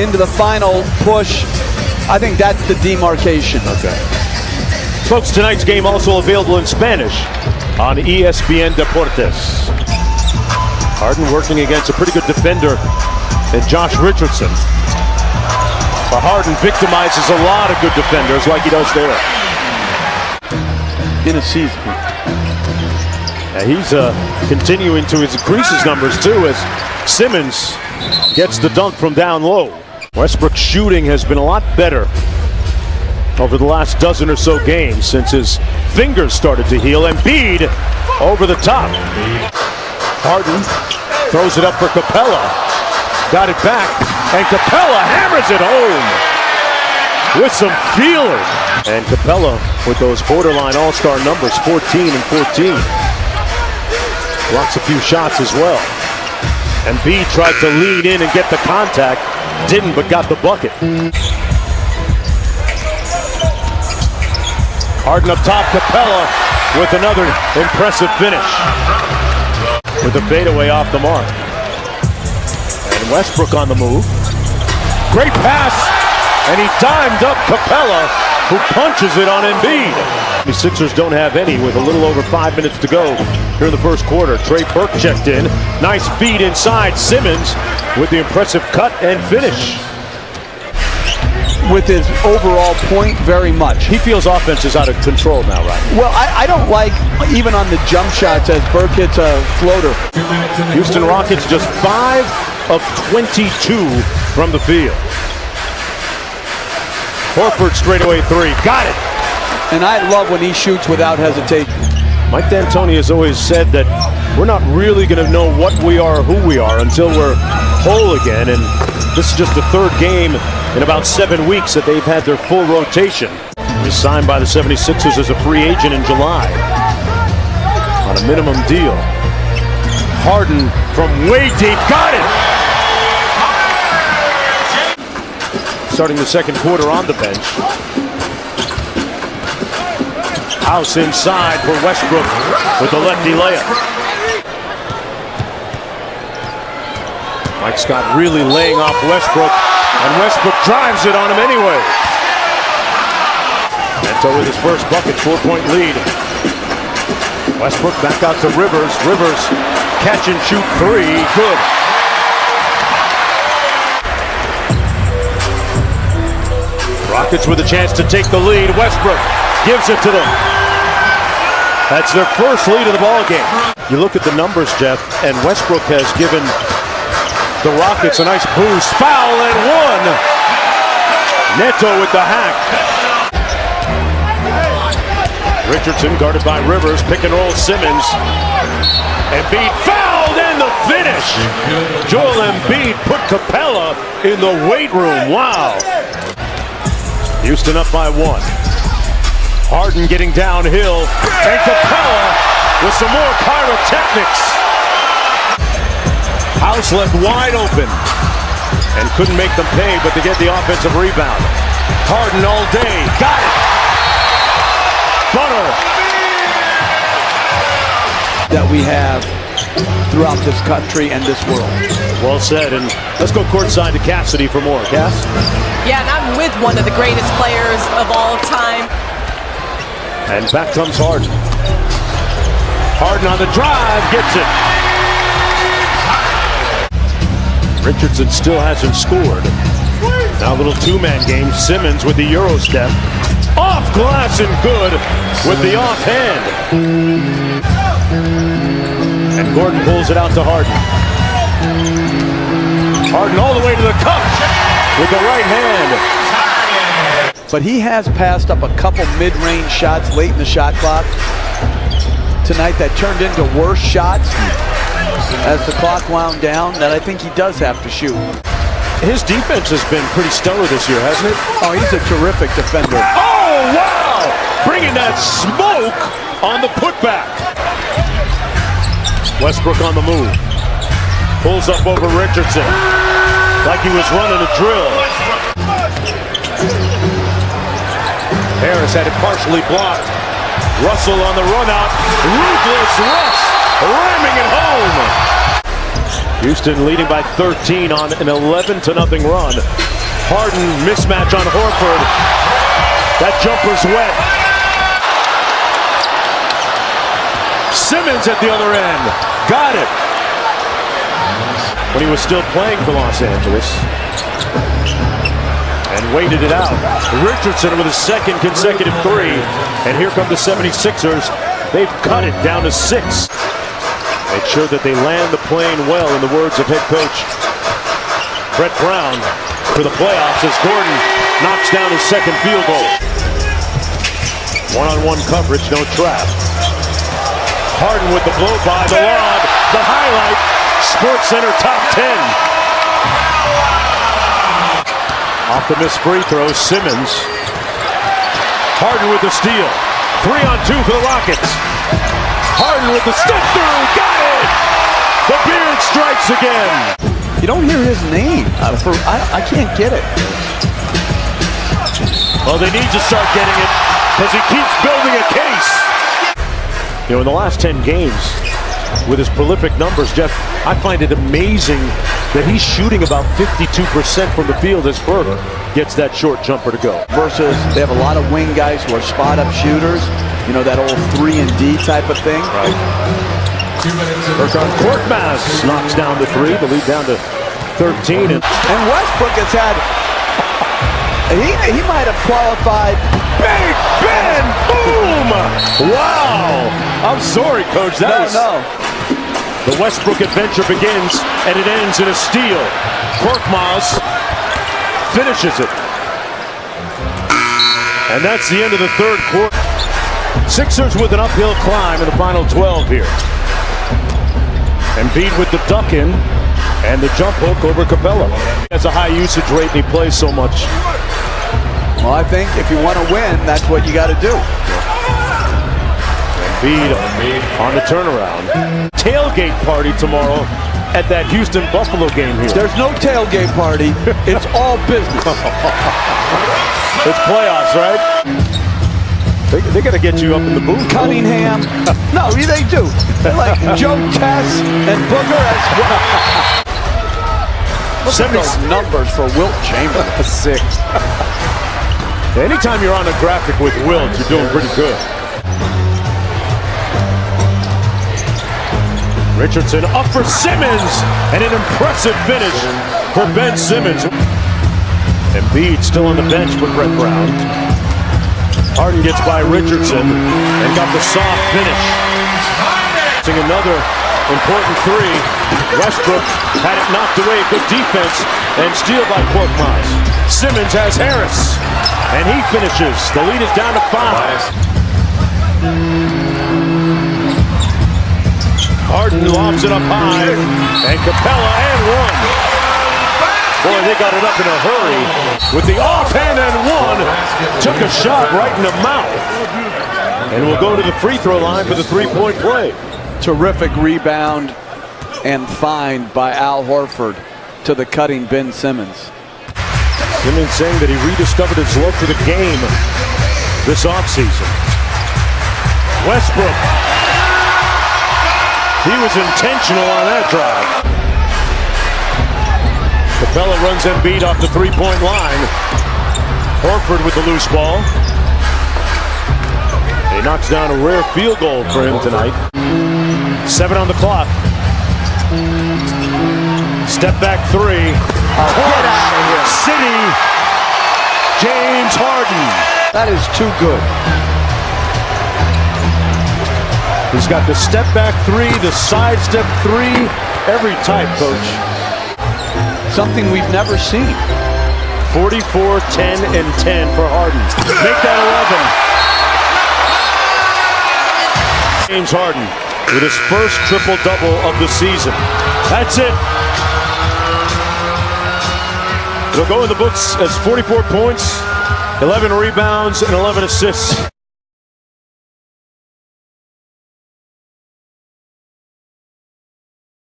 into the final push, I think that's the demarcation. Okay. Folks, tonight's game also available in Spanish on ESPN Deportes. Harden working against a pretty good defender in Josh Richardson. But Harden victimizes a lot of good defenders like he does there. In a season. And he's continuing to increase his numbers too as Simmons gets the dunk from down low. Westbrook's shooting has been a lot better over the last dozen or so games since his fingers started to heal. Embiid over the top. Harden throws it up for Capella. Got it back, and Capella hammers it home with some feeling. And Capella with those borderline all-star numbers, 14 and 14. Blocks a few shots as well. Embiid tried to lean in and get the contact. Didn't, but got the bucket. Harden up top, Capella with another impressive finish. With a fadeaway off the mark. And Westbrook on the move. Great pass, and he dimed up Capella, who punches it on Embiid. The Sixers don't have any with a little over 5 minutes to go here in the first quarter. Trey Burke checked in. Nice feed inside. Simmons with the impressive cut and finish. With his overall point, very much. He feels offense is out of control now, right? Well, I don't like, even on the jump shots, as Burke hits a floater. Houston Rockets just 5 of 22 from the field. Horford straightaway three. Got it. And I love when he shoots without hesitation. Mike D'Antoni has always said that we're not really going to know what we are or who we are until we're whole again. And this is just the third game in about 7 weeks that they've had their full rotation. He's signed by the 76ers as a free agent in July on a minimum deal. Harden from way deep. Got it! Starting the second quarter on the bench. House inside for Westbrook with the lefty layup. Mike Scott really laying off Westbrook, and Westbrook drives it on him anyway. Neto with his first bucket, 4-point lead. Westbrook back out to Rivers. Rivers catch and shoot three. Good. Rockets with a chance to take the lead. Westbrook gives it to them. That's their first lead of the ball game. You look at the numbers, Jeff, and Westbrook has given the Rockets a nice boost. Foul and one. Neto with the hack. Richardson guarded by Rivers. Pick and roll Simmons. Embiid fouled and the finish. Joel Embiid put Capella in the weight room. Wow. Houston up by one. Harden getting downhill, and Capella with some more pyrotechnics. House left wide open, and couldn't make them pay, but they get the offensive rebound. Harden all day, got it. Bunner. That we have throughout this country and this world. Well said, and let's go courtside to Cassidy for more. Cass? Yeah, and I'm with one of the greatest players of all time. And back comes Harden. Harden on the drive, gets it. Richardson still hasn't scored. Now a little two-man game. Simmons with the Euro step. Off glass and good with the offhand. And Gordon pulls it out to Harden. Harden all the way to the cup with the right hand. But he has passed up a couple mid-range shots late in the shot clock tonight that turned into worse shots as the clock wound down that I think he does have to shoot. His defense has been pretty stellar this year, hasn't it? Oh, he's a terrific defender. Oh, wow! Bringing that smoke on the putback. Westbrook on the move. Pulls up over Richardson like he was running a drill. Harris had it partially blocked. Russell on the run out. Ruthless Russ ramming it home. Houston leading by 13 on an 11-0 run. Harden mismatch on Horford. That jumper's wet. Simmons at the other end. Got it. When he was still playing for Los Angeles. And waited it out. Richardson with his second consecutive three. And here come the 76ers. They've cut it down to 6. Make sure that they land the plane well, in the words of head coach Brett Brown, for the playoffs as Gordon knocks down his second field goal. One-on-one coverage, no trap. Harden with the blow by, the lob, the highlight, Sports Center top 10. Off the missed free throw, Simmons. Harden with the steal. 3-on-2 for the Rockets. Harden with the step through, got it! The beard strikes again. You don't hear his name. I can't get it. Well, they need to start getting it because he keeps building a case. You know, in the last 10 games, with his prolific numbers, Jeff, I find it amazing that he's shooting about 52% from the field as Burke gets that short jumper to go. Versus they have a lot of wing guys who are spot-up shooters. You know, that old 3-and-D type of thing. Right. Korkmaz knocks down the 3, the lead down to 13. And Westbrook has had, he might have qualified. Big Ben, boom! Wow! I'm sorry, Coach. No. The Westbrook adventure begins, and it ends in a steal. Korkmaz finishes it. And that's the end of the third quarter. Sixers with an uphill climb in the final 12 here. Embiid with the duck in and the jump hook over Capella. He has a high usage rate and he plays so much. Well, I think if you want to win, that's what you got to do. Embiid on the turnaround. Tailgate party tomorrow at that Houston-Buffalo game here. There's no tailgate party. It's all business. It's playoffs, right? They got to get you up in the booth. Cunningham. No, they do. They're like Joe Tess and Booker as well. Look at those numbers for Wilt Chamberlain. 6. Anytime you're on a graphic with Wilt, you're doing pretty good. Richardson up for Simmons, and an impressive finish for Ben Simmons. Embiid still on the bench for Brett Brown. Harden gets by Richardson and got the soft finish. Another important 3. Westbrook had it knocked away. Good defense and steal by Korkmaz. Simmons has Harris, and he finishes. The lead is down to 5. Harden lobs it up high, and Capella and 1. Boy, they got it up in a hurry with the offhand and 1. Took a shot right in the mouth. And we'll go to the free throw line for the 3-point play. Terrific rebound and find by Al Horford to the cutting Ben Simmons. Simmons saying that he rediscovered his love for the game this offseason. Westbrook. He was intentional on that drive. Capella runs Embiid off the 3-point line. Horford with the loose ball. He knocks down a rare field goal for him tonight. 7 on the clock. Step back 3. Get out of here. City. James Harden. That is too good. He's got the step back 3, the side step 3, every type, Coach. Something we've never seen. 44, 10, and 10 for Harden. Make that 11. James Harden with his first triple-double of the season. That's it. It'll go in the books as 44 points, 11 rebounds, and 11 assists.